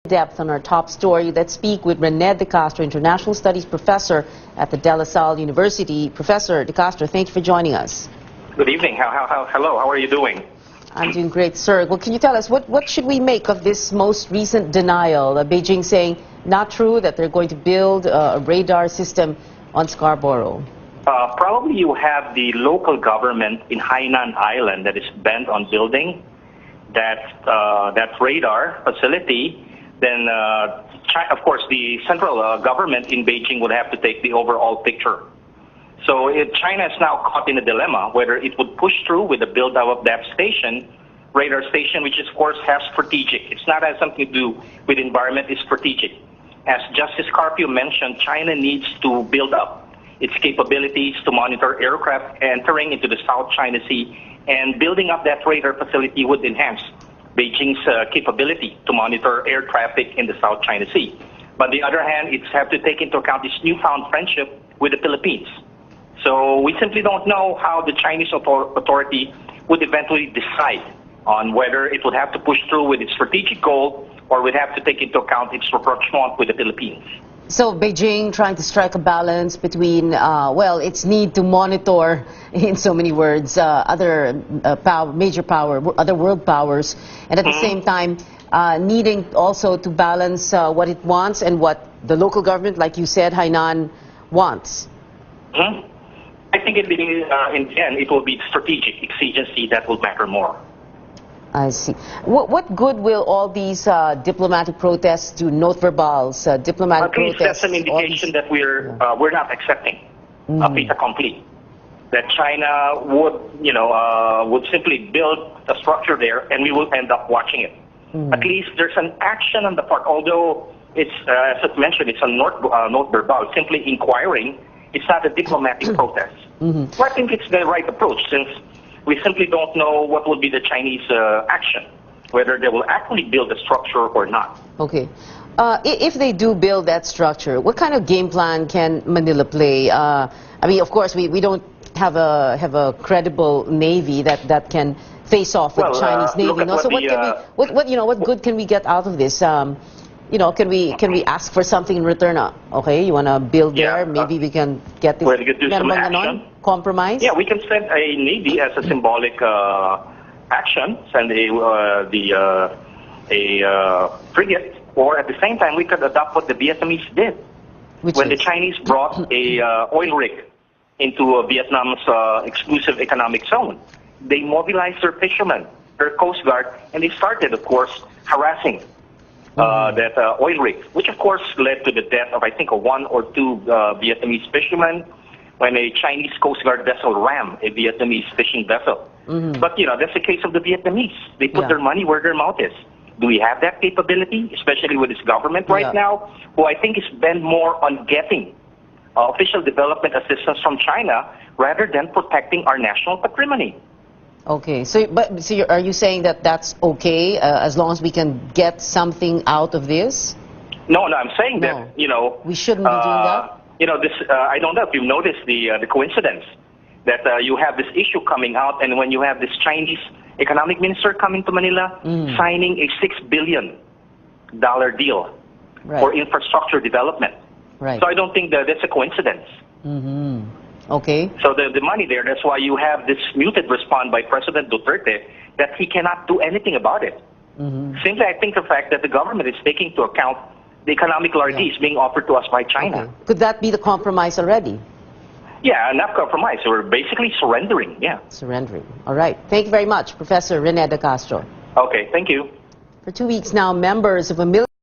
depth on our top story. Let's speak with Rene De Castro, International Studies Professor at the De La Salle University. Professor De Castro, thank you for joining us. Good evening. Hello, how are you doing? I'm doing great, sir. Well, can you tell us, what should we make of this most recent denial? Beijing saying not true, that they're going to build a radar system on Scarborough. Probably you have the local government in Hainan Island that is bent on building that radar facility. Then, of course, the central government in Beijing would have to take the overall picture. So China is now caught in a dilemma whether it would push through with the build-up of that radar station, which of course has strategic. It's not has something to do with environment, it's strategic. As Justice Carpio mentioned, China needs to build up its capabilities to monitor aircraft entering into the South China Sea, and building up that radar facility would enhance Beijing's capability to monitor air traffic in the South China Sea. But on the other hand, it's have to take into account this newfound friendship with the Philippines. So we simply don't know how the Chinese authority would eventually decide on whether it would have to push through with its strategic goal or would have to take into account its rapprochement with the Philippines. So Beijing trying to strike a balance between, its need to monitor, in so many words, other major power, other world powers, and at the same time needing also to balance what it wants and what the local government, like you said, Hainan, wants. I think in the end, it will be strategic exigency that will matter more. I see. What good will all these diplomatic protests do? Note verbals, diplomatic protests. That's an indication that we're not accepting a fait accompli. That China would simply build a structure there, and we will end up watching it. At least there's an action on the part, although it's as I mentioned, it's a note verbal, simply inquiring. It's not a diplomatic protest. So I think it's the right approach, since we simply don't know what will be the Chinese action, whether they will actually build a structure or not. Okay. If they do build that structure, what kind of game plan can Manila play? I mean, of course, we don't have a credible navy that can face off with Chinese navy. No? So what good can we get out of this? Can we ask for something in return? Okay, you want to build there? Maybe we can get this. We could do some action. Compromise? Yeah, we can send a navy as a symbolic action, send a frigate, or at the same time we could adopt what the Vietnamese did when the Chinese brought a oil rig into Vietnam's exclusive economic zone. They mobilized their fishermen, their coast guard, and they started, of course, harassing that oil rig, which of course led to the death of, I think, one or two Vietnamese fishermen when a Chinese Coast Guard vessel rammed a Vietnamese fishing vessel. But, that's the case of the Vietnamese. They put their money where their mouth is. Do we have that capability, especially with this government right now, who I think is bent more on getting official development assistance from China rather than protecting our national patrimony? Okay, so are you saying that that's okay as long as we can get something out of this? No, I'm saying that, we shouldn't be doing that? I don't know if you've noticed the coincidence that you have this issue coming out, and when you have this Chinese economic minister coming to Manila, signing a $6 billion deal for infrastructure development. Right. So I don't think that's a coincidence. Okay. So the money there, that's why you have this muted response by President Duterte that he cannot do anything about it. Simply, I think the fact that the government is taking into account the economic largesse being offered to us by China. Okay. Could that be the compromise already? Yeah, enough compromise. So we're basically surrendering, Surrendering. All right. Thank you very much, Professor Rene De Castro. Okay, thank you. For 2 weeks now, members of a